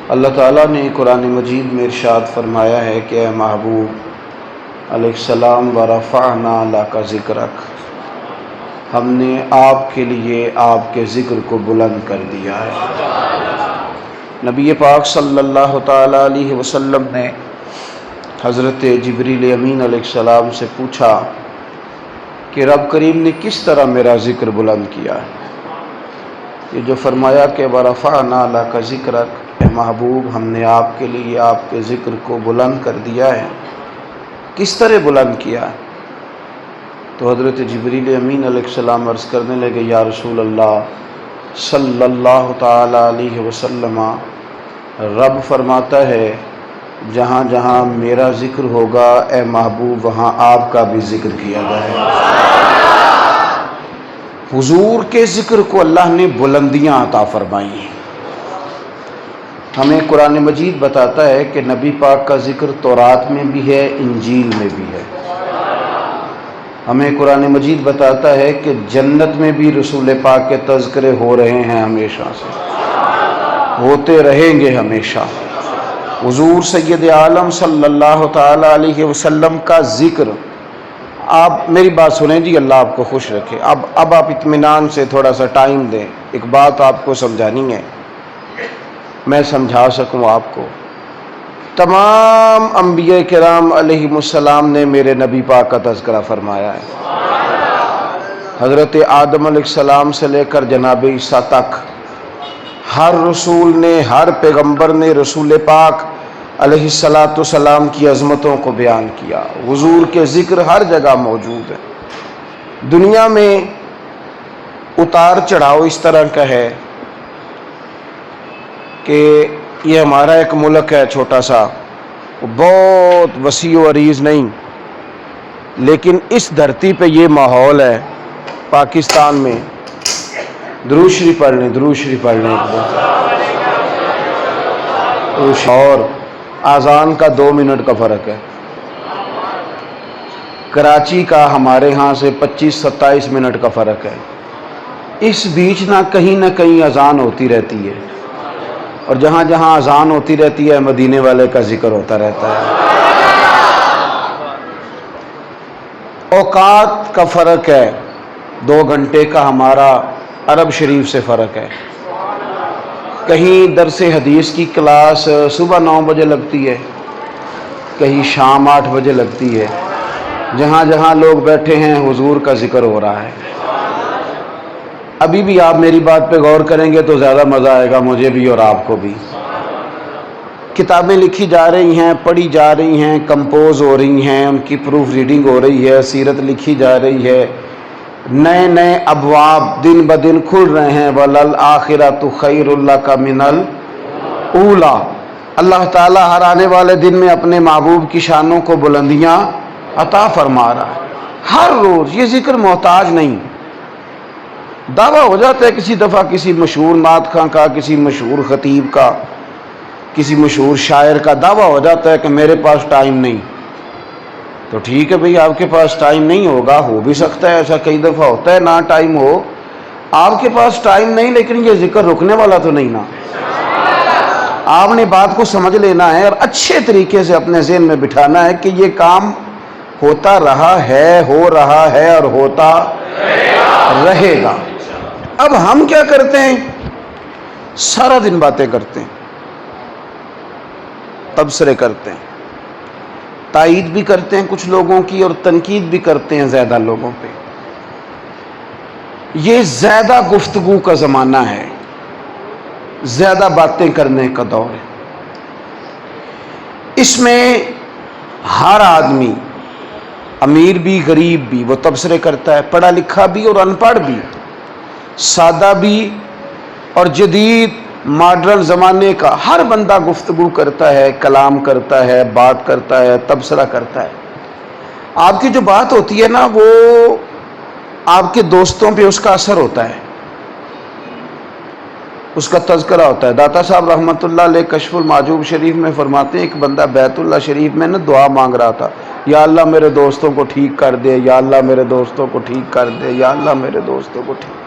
اللہ تعالیٰ نے قرآن مجید میں ارشاد فرمایا ہے کہ اے محبوب علیہ السلام ورفعنا لک ذکرک، ہم نے آپ کے لیے آپ کے ذکر کو بلند کر دیا ہے۔ نبی پاک صلی اللہ تعالیٰ علیہ وسلم نے حضرت جبریل امین علیہ السلام سے پوچھا کہ رب کریم نے کس طرح میرا ذکر بلند کیا ہے؟ یہ جو فرمایا کہ ورفعنا لک ذکرک، اے محبوب ہم نے آپ کے لیے آپ کے ذکر کو بلند کر دیا ہے، کس طرح بلند کیا ہے؟ تو حضرت جبریل امین علیہ السلام عرض کرنے لگے یا رسول اللہ صلی اللہ تعالیٰ علیہ وسلم، رب فرماتا ہے جہاں جہاں میرا ذکر ہوگا اے محبوب وہاں آپ کا بھی ذکر کیا جائے گا۔ حضور کے ذکر کو اللہ نے بلندیاں عطا فرمائی ہیں۔ ہمیں قرآن مجید بتاتا ہے کہ نبی پاک کا ذکر تورات میں بھی ہے، انجیل میں بھی ہے۔ ہمیں قرآن مجید بتاتا ہے کہ جنت میں بھی رسول پاک کے تذکرے ہو رہے ہیں، ہمیشہ سے ہوتے رہیں گے ہمیشہ۔ حضور سید عالم صلی اللہ تعالیٰ علیہ وسلم کا ذکر، آپ میری بات سنیں جی، اللہ آپ کو خوش رکھے۔ اب آپ اطمینان سے تھوڑا سا ٹائم دیں، ایک بات آپ کو سمجھانی ہے، میں سمجھا سکوں آپ کو۔ تمام انبیاء کرام علیہم السلام نے میرے نبی پاک کا تذکرہ فرمایا ہے۔ حضرت آدم علیہ السلام سے لے کر جناب عیسیٰ تک ہر رسول نے، ہر پیغمبر نے رسول پاک علیہ السلام کی عظمتوں کو بیان کیا۔ حضور کے ذکر ہر جگہ موجود ہے۔ دنیا میں اتار چڑھاؤ اس طرح کا ہے کہ یہ ہمارا ایک ملک ہے چھوٹا سا، بہت وسیع و عریض نہیں، لیکن اس دھرتی پہ یہ ماحول ہے پاکستان میں۔ درود شریف پڑھ لیں، درود شریف پڑھ لیں۔ اور اذان کا 2 منٹ کا فرق ہے۔ کراچی کا ہمارے ہاں سے 25-27 منٹ کا فرق ہے۔ اس بیچ نہ کہیں اذان ہوتی رہتی ہے، اور جہاں جہاں اذان ہوتی رہتی ہے مدینے والے کا ذکر ہوتا رہتا ہے۔ اوقات کا فرق ہے، 2 گھنٹے کا ہمارا عرب شریف سے فرق ہے۔ کہیں درس حدیث کی کلاس صبح 9 بجے لگتی ہے، کہیں شام 8 بجے لگتی ہے۔ جہاں جہاں لوگ بیٹھے ہیں حضور کا ذکر ہو رہا ہے۔ ابھی بھی آپ میری بات پہ غور کریں گے تو زیادہ مزہ آئے گا، مجھے بھی اور آپ کو بھی۔ کتابیں لکھی جا رہی ہیں، پڑھی جا رہی ہیں، کمپوز ہو رہی ہیں، ان کی پروف ریڈنگ ہو رہی ہے، سیرت لکھی جا رہی ہے، نئے نئے ابواب دن بدن کھل رہے ہیں۔ وَلَلْآخِرَةُ خَيْرٌ لَكَ مِنَ الْأُولَى۔ اللہ تعالیٰ ہر آنے والے دن میں اپنے محبوب کی شانوں کو بلندیاں عطا فرما رہا ہے۔ ہر روز یہ ذکر محتاج نہیں۔ دعویٰ ہو جاتا ہے کسی دفعہ کسی مشہور نعت خواں کا، کسی مشہور خطیب کا، کسی مشہور شاعر کا دعویٰ ہو جاتا ہے کہ میرے پاس ٹائم نہیں۔ تو ٹھیک ہے بھئی، آپ کے پاس ٹائم نہیں ہوگا، ہو بھی سکتا ہے ایسا، کئی دفعہ ہوتا ہے نہ ٹائم ہو، آپ کے پاس ٹائم نہیں، لیکن یہ ذکر رکنے والا تو نہیں نا۔ آپ نے بات کو سمجھ لینا ہے اور اچھے طریقے سے اپنے ذہن میں بٹھانا ہے کہ یہ کام ہوتا رہا ہے، ہو رہا ہے اور ہوتا رہے گا۔ اب ہم کیا کرتے ہیں؟ سارا دن باتیں کرتے ہیں، تبصرے کرتے ہیں، تائید بھی کرتے ہیں کچھ لوگوں کی اور تنقید بھی کرتے ہیں زیادہ لوگوں پہ۔ یہ زیادہ گفتگو کا زمانہ ہے، زیادہ باتیں کرنے کا دور ہے۔ اس میں ہر آدمی، امیر بھی غریب بھی، وہ تبصرے کرتا ہے، پڑھا لکھا بھی اور ان پڑھ بھی، سادہ بھی اور جدید ماڈرن زمانے کا، ہر بندہ گفتگو کرتا ہے، کلام کرتا ہے، بات کرتا ہے، تبصرہ کرتا ہے۔ آپ کی جو بات ہوتی ہے نا، وہ آپ کے دوستوں پہ اس کا اثر ہوتا ہے، اس کا تذکرہ ہوتا ہے۔ داتا صاحب رحمۃ اللہ علیہ کشف المعجوب شریف میں فرماتے ہیں ایک بندہ بیت اللہ شریف میں نا دعا مانگ رہا تھا، یا اللہ میرے دوستوں کو ٹھیک کر دے، یا اللہ میرے دوستوں کو ٹھیک کر دے، یا اللہ میرے دوستوں کو ٹھیک کر دے۔